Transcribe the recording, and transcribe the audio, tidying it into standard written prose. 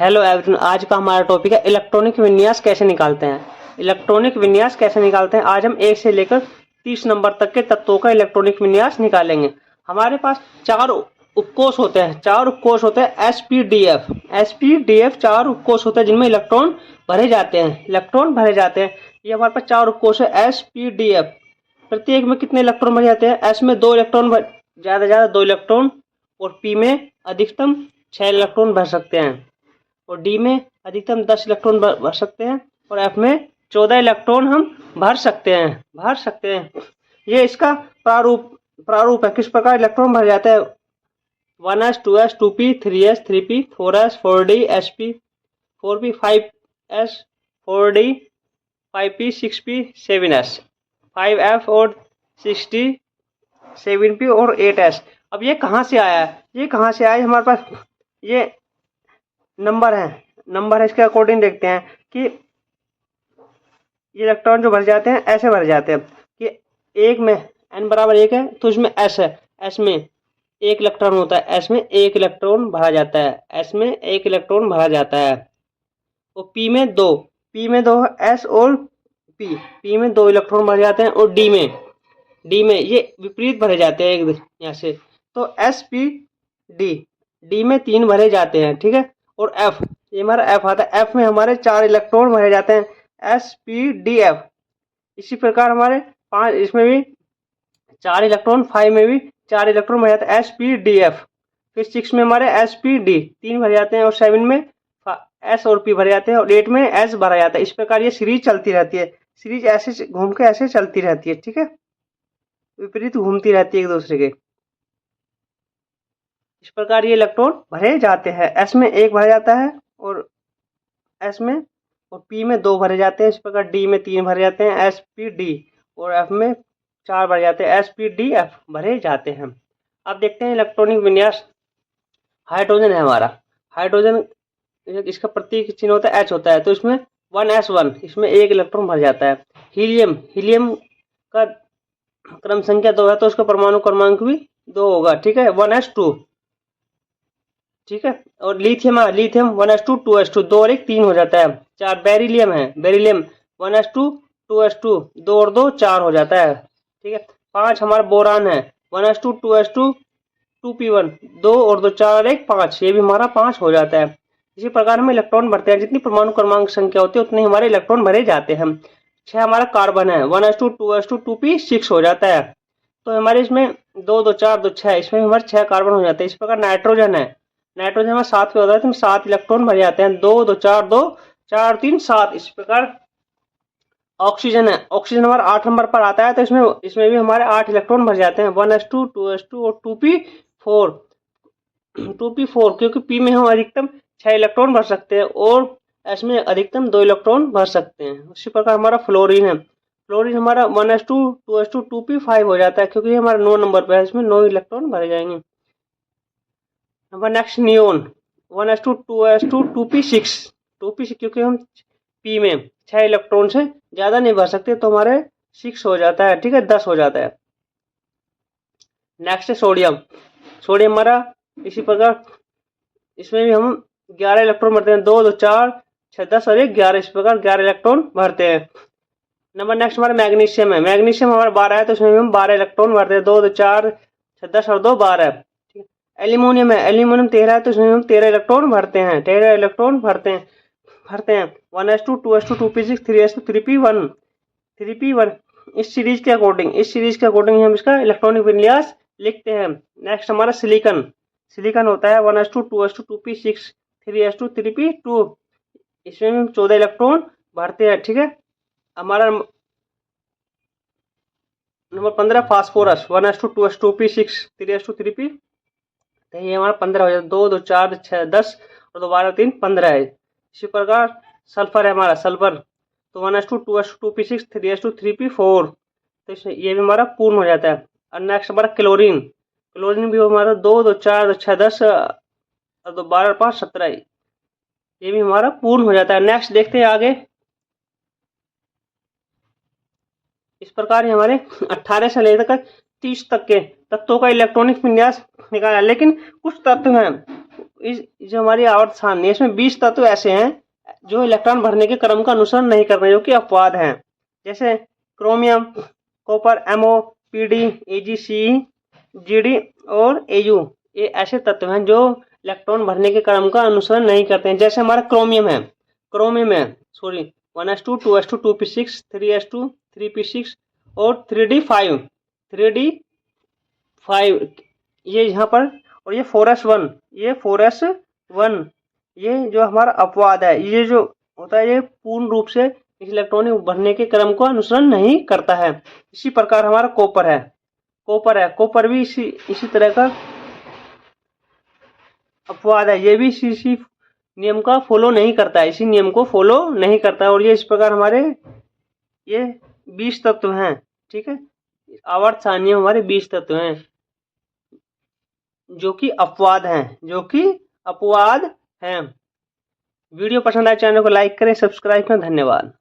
Hello everyone, आज का हमारा टॉपिक है इलेक्ट्रॉनिक विन्यास कैसे निकालते हैं। इलेक्ट्रॉनिक विन्यास कैसे निकालते हैं, आज हम 1 से लेकर 30 नंबर तक के तत्वों का इलेक्ट्रॉनिक विन्यास निकालेंगे। हमारे पास चार उपकोष होते हैं, एसपीडीएफ चार उपकोष होते हैं जिनमें इलेक्ट्रॉन भरे जाते हैं। ये हमारे पास चार उपकोष है एसपीडीएफ। प्रत्येक में कितने इलेक्ट्रॉन भरे जाते हैं? एस में 2 इलेक्ट्रॉन, ज्यादा ज्यादा 2 इलेक्ट्रॉन, और पी में अधिकतम 6 इलेक्ट्रॉन भर सकते हैं, और डी में अधिकतम 10 इलेक्ट्रॉन भर सकते हैं, और एफ में 14 इलेक्ट्रॉन हम भर सकते हैं। ये इसका प्रारूप है, किस प्रकार इलेक्ट्रॉन भर जाता है। 1s 2s 2p 3s 3p 4s 4d sp 4p 5s 4d 5p 6p 7s 5f और 60 7p और 8s। अब ये कहाँ से आया है? हमारे पास ये नंबर है, इसके अकॉर्डिंग देखते हैं कि ये इलेक्ट्रॉन जो भर जाते हैं ऐसे भर जाते हैं कि एक में n बराबर 1 है तो इसमें s है, s में 1 इलेक्ट्रॉन होता है, s में 1 इलेक्ट्रॉन भरा जाता है, और p में 2 s और p में 2 इलेक्ट्रॉन भर जाते हैं, और d में ये विपरीत भरे जाते हैं एक यहाँ से, तो डी में 3 भरे जाते हैं, ठीक है। और एफ, ये हमारा एफ आता है, एफ में हमारे 4 इलेक्ट्रॉन भरे जाते हैं, एसपीडीएफ। इसी प्रकार हमारे 5 इसमें भी 4 इलेक्ट्रॉन, 5 में भी 4 इलेक्ट्रॉन भरे जाते हैं, एसपीडीएफ। फिर 6 में हमारे एसपीडी 3 भरे जाते हैं, और 7 में एस और पी भरे जाते हैं, और 8 में एस भरा जाता है। इस प्रकार ये सीरीज चलती रहती है, सीरीज ऐसे घूम के ऐसे चलती रहती है, ठीक है, विपरीत घूमती रहती है एक दूसरे के। इस प्रकार ये इलेक्ट्रॉन भरे जाते हैं, एस में 1 भरा जाता है, और एस में और पी में 2 भरे जाते हैं। इस प्रकार डी में 3 भरे जाते हैं, एस पी डी, और एफ में 4 भरे जाते हैं, एस पी डी एफ भरे जाते हैं। अब देखते हैं इलेक्ट्रॉनिक विन्यास। हाइड्रोजन है हमारा, हाइड्रोजन इसका प्रतीक चिन्ह होता है H होता है, तो इसमें 1s1, इसमें 1 इलेक्ट्रॉन भर जाता है। हीलियम का क्रम संख्या 2 है, तो उसका परमाणु क्रमांक भी 2 होगा, ठीक है, 1s2, ठीक है। और लिथियम 1s2 2s2, 2 और 1 3 हो जाता है। 4 बेरिलियम 1s2 2s2, 2 और 2 4 हो जाता है, ठीक है। 5 हमारा बोरान है, 1s2 2s2 2p1, 2 और 2 4 और 1 5, ये भी हमारा 5 हो जाता है। इसी प्रकार हम इलेक्ट्रॉन भरते हैं, जितनी परमाणु क्रमांक संख्या होती है उतने हमारे इलेक्ट्रॉन भरे जाते हैं। 6 हमारा कार्बन है, 1s2 2s2 2p6 हो जाता है, तो हमारे इसमें 2 2 4 2 6, इसमें हमारे 6 कार्बन हो जाते हैं। इस प्रकार नाइट्रोजन हमारे 7 पे होता है, तो 7 इलेक्ट्रॉन भरे जाते हैं, 2 2 4 2 4 3 7। इस प्रकार ऑक्सीजन हमारा 8 नंबर पर आता है, तो इसमें भी हमारे 8 इलेक्ट्रॉन भर जाते हैं, 1s2 2s2 और 2p4, क्योंकि पी में हम अधिकतम 6 इलेक्ट्रॉन भर सकते हैं, और एस में अधिकतम 2 इलेक्ट्रॉन भर सकते हैं। उसी प्रकार हमारा फ्लोरीन हमारा 1s2 2s2 2p5 हो जाता है, क्योंकि हमारा 9 नंबर पर है, इसमें 9 इलेक्ट्रॉन भरे जाएंगे। Number next neon, 1s2 2s2 2p6, क्योंकि हम पी में 6 इलेक्ट्रॉन से ज्यादा नहीं भर सकते, तो हमारे 6 हो जाता है, ठीक है, 10 हो जाता है। नेक्स्ट है सोडियम हमारा इसी प्रकार, इसमें भी हम 11 इलेक्ट्रॉन भरते हैं, 2 2 4 6 10 और 1 11, इस प्रकार 11 इलेक्ट्रॉन भरते हैं। नंबर नेक्स्ट हमारा मैग्नीशियम हमारा 12 है, तो इसमें हम 12 इलेक्ट्रॉन भरते हैं, 2 2 4 6 10 और 2 12। एल्यूमिनियम 13 है, तो इसमें हम 13 इलेक्ट्रॉन भरते हैं, 1s2 2s2 2p6 3s2 3p1। इस सीरीज के अकॉर्डिंग हम इसका इलेक्ट्रॉनिक विन्यास लिखते हैं। नेक्स्ट हमारा सिलिकॉन होता है, 1s2 2s2 2p6 3s2 3p2, इसमें हम 14 इलेक्ट्रॉन भरते हैं, ठीक है। हमारा number 15 phosphorus, 1s2 2s2 2p6 3s2 3p, तो ये हमारा 15 हो जाता है, 2 2 4 6 10 और 2 12 3 15 है। इसी प्रकार सल्फर है हमारा, तो 1s2 2s2 2p6 3s2 3p4, तो ये भी हमारा पूर्ण हो जाता है। और नेक्स्ट हमारा क्लोरीन भी हमारा 2 2 4 2 6 10 और 2 12 5 17, ये भी हमारा पूर्ण हो जाता है। नेक्स्ट देखते हैं आगे। इस प्रकार हमारे 18 से लेकर 30 तक के तत्वों का इलेक्ट्रॉनिक विन्यास निकाला, लेकिन कुछ तत्व हैं इस जो हमारी आवर्त सारणी है इसमें 20 तत्व ऐसे हैं जो इलेक्ट्रॉन भरने के क्रम का अनुसरण नहीं करते, जो कि अपवाद हैं। जैसे क्रोमियम, कॉपर, एमओ, पीडी, एजी, सी, जीडी और एयू, ये ऐसे तत्व हैं जो इलेक्ट्रॉन भरने के क्रम का अनुसरण नहीं करते हैं। जैसे हमारा क्रोमियम है 1s2, 2s2, 2p6, 3s2, 3p6 और 3d5 ये यहाँ पर, और ये 4s1, ये 4s1, ये जो हमारा अपवाद है, ये जो होता है ये पूर्ण रूप से इस इलेक्ट्रॉन भरने के क्रम को अनुसरण नहीं करता है। इसी प्रकार हमारा कॉपर भी इसी तरह का अपवाद है, ये भी इसी नियम का फॉलो नहीं करता है, इसी नियम को फॉलो नहीं करता है। और ये इस प्रकार हमारे ये 20 तत्व हैं, ठीक है। आवर्त सारणी में हमारे 20 तत्व हैं जो कि अपवाद हैं। वीडियो पसंद आए चैनल को लाइक करें, सब्सक्राइब करें। धन्यवाद।